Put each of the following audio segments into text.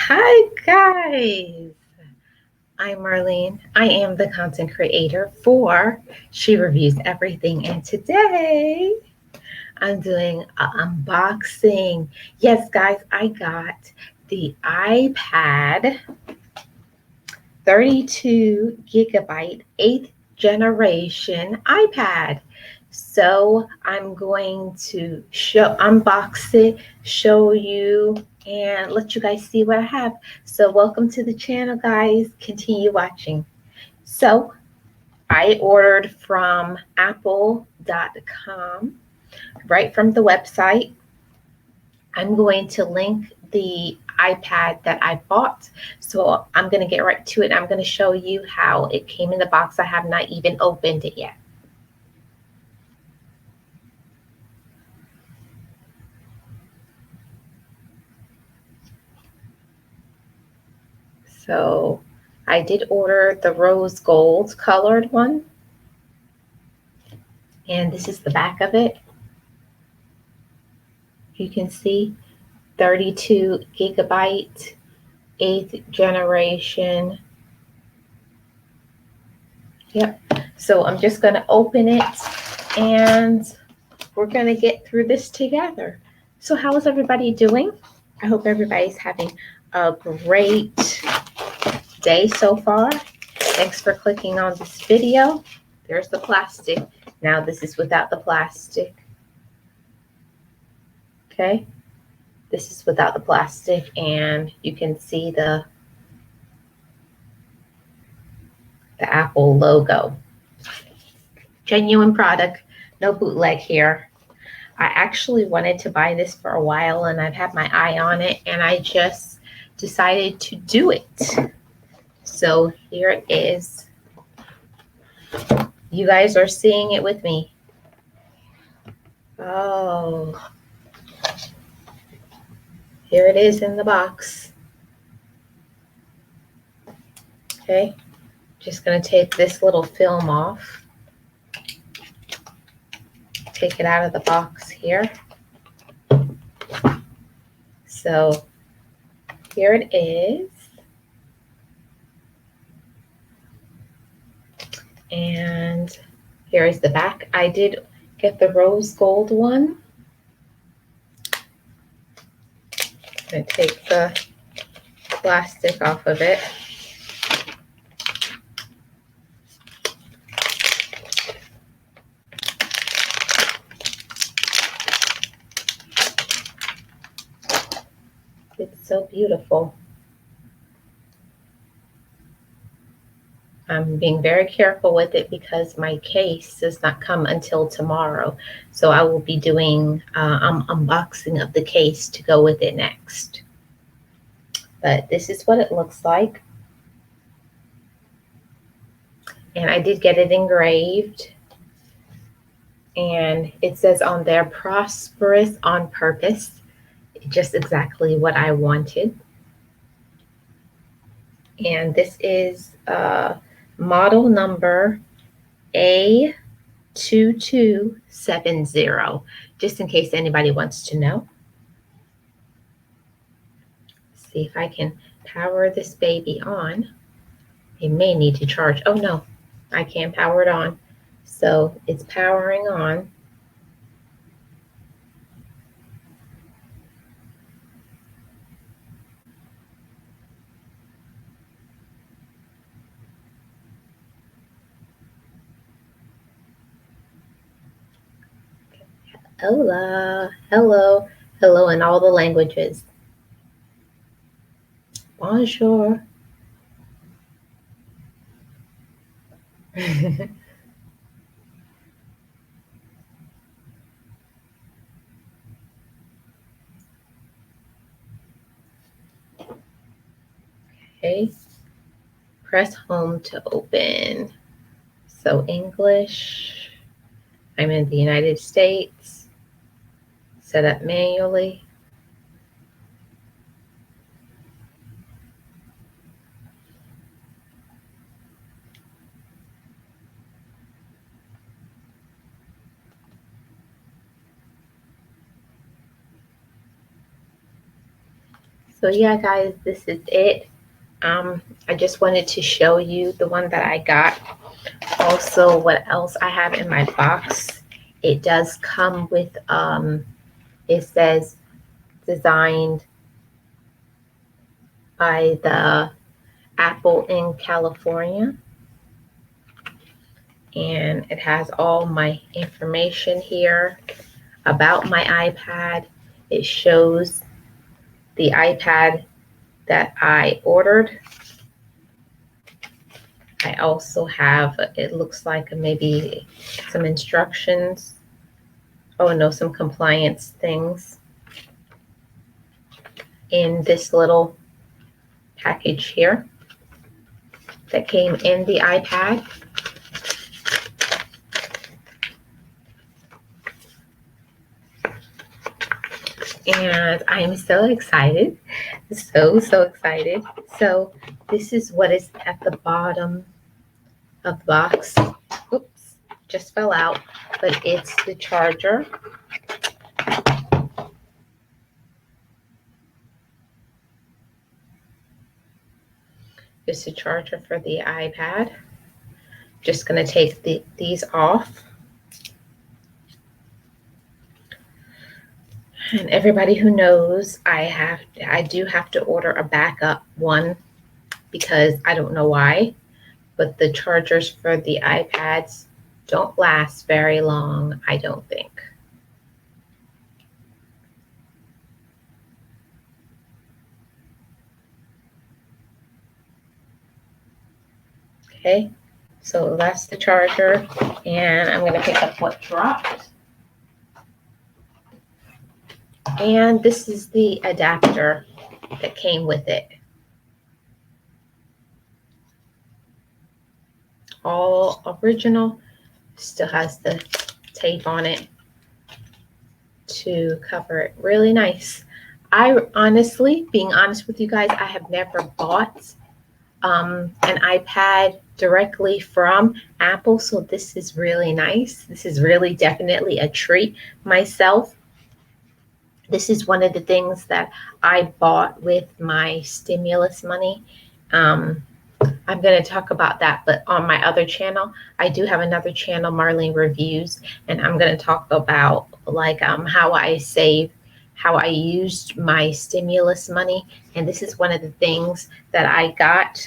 Hi guys, I'm Marlene. I am the content creator for She Reviews Everything, and today I'm doing an unboxing. Yes, guys, I got the iPad 32 gigabyte 8th generation iPad. So I'm going to unbox it, show you, and let you guys see what I have. So welcome to the channel, guys. Continue watching. So I ordered from apple.com, right from the website. I'm going to link the iPad that I bought. So I'm going to get right to it. I'm going to show you how it came in the box. I have not even opened it yet. So I did order the rose gold colored one. And this is the back of it. You can see 32 gigabyte, 8th generation. Yep. So I'm just going to open it and we're going to get through this together. So how is everybody doing? I hope everybody's having a great day so far. Thanks for clicking on this video. There's the plastic. Now this is without the plastic. Okay. This is without the plastic, and you can see the Apple logo. Genuine product, no bootleg here. I actually wanted to buy this for a while, and I've had my eye on it, and I just decided to do it. So here it is. You guys are seeing it with me. Oh, here it is in the box. Okay, just gonna take this little film off. Take it out of the box here. So here it is. And here is the back. I did get the rose gold one. I'm going to take the plastic off of it. It's so beautiful. I'm being very careful with it because my case does not come until tomorrow. So I will be doing unboxing of the case to go with it next. But this is what it looks like. And I did get it engraved. And it says on there, prosperous on purpose. Just exactly what I wanted. And this is model number A2270, just in case anybody wants to know. See if I can power this baby on. It may need to charge. Oh no, I can't power it on. So it's powering on. Hola, hello, hello in all the languages. Bonjour. Okay, press home to open. So English, I'm in the United States, set up manually. So So yeah, guys, this is it. I just wanted to show you the one that I got. Also, what else I have in my box. It does come with, it says designed by the Apple in California. And it has all my information here about my iPad. It shows the iPad that I ordered. I also have, it looks like maybe some instructions. Oh no, some compliance things in this little package here that came in the iPad. And I am so excited, so excited. So this is what is at the bottom of the box. Oops, just fell out, but it's the charger. It's the charger for the iPad. Just gonna take these off. And everybody who knows, I do have to order a backup one because I don't know why, but the chargers for the iPads don't last very long, I don't think. Okay, so that's the charger, and I'm gonna pick up what dropped. And this is the adapter that came with it. All original, still has the tape on it to cover it. Really nice. I honestly, being honest with you guys, I have never bought an iPad directly from Apple, so this is really nice. This is really definitely a treat myself. This is one of the things that I bought with my stimulus money. I'm going to talk about that, but on my other channel, I do have another channel, Marlene Reviews, and I'm going to talk about like how I save, how I used my stimulus money, and this is one of the things that I got.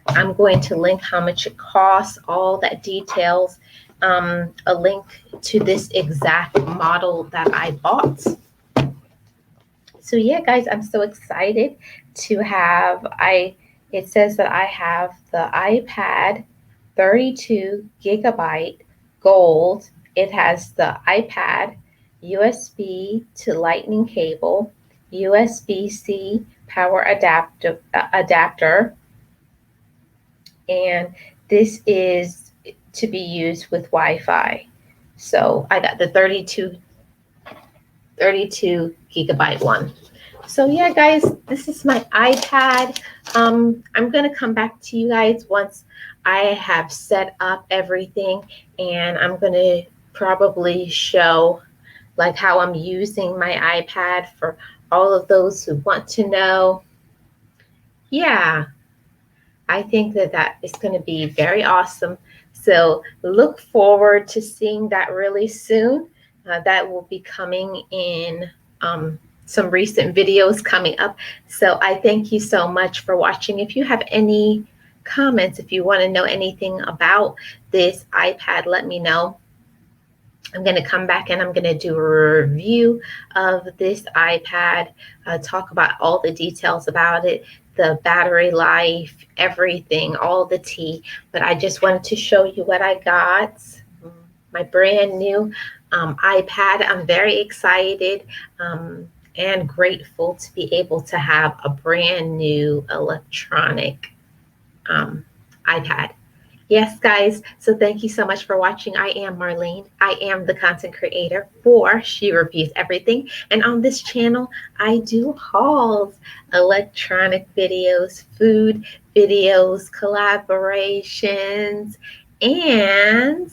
I'm going to link how much it costs, all that details, a link to this exact model that I bought. So yeah, guys, I'm so excited to have, it says that I have the iPad 32 gigabyte gold. It has the iPad USB to lightning cable, USB-C power adapter, and this is to be used with Wi-Fi. So I got the 32 gigabyte one. So yeah, guys, this is my iPad. I'm going to come back to you guys once I have set up everything, and I'm going to probably show like how I'm using my iPad for all of those who want to know. Yeah, I think that is going to be very awesome. So look forward to seeing that really soon. That will be coming in some recent videos coming up. So I thank you so much for watching. If you have any comments, if you want to know anything about this iPad, let me know. I'm going to come back and I'm going to do a review of this iPad, talk about all the details about it, the battery life, everything, all the tea. But I just wanted to show you what I got, my brand new iPad. I'm very excited and grateful to be able to have a brand new electronic iPad. Yes, guys. So thank you so much for watching. I am Marlene. I am the content creator for She Reviews Everything. And on this channel, I do hauls, electronic videos, food videos, collaborations, and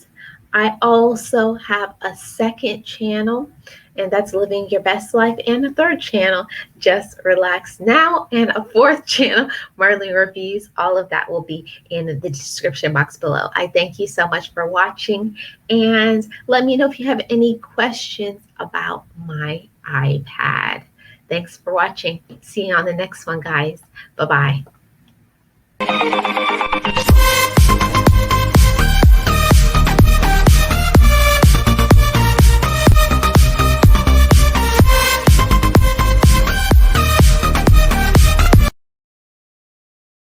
I also have a second channel and that's Living Your Best Life, and a third channel, Just Relax Now, and a fourth channel, Marlene Reviews. All of that will be in the description box below. I thank you so much for watching, and let me know if you have any questions about my iPad. Thanks for watching. See you on the next one, guys. Bye-bye.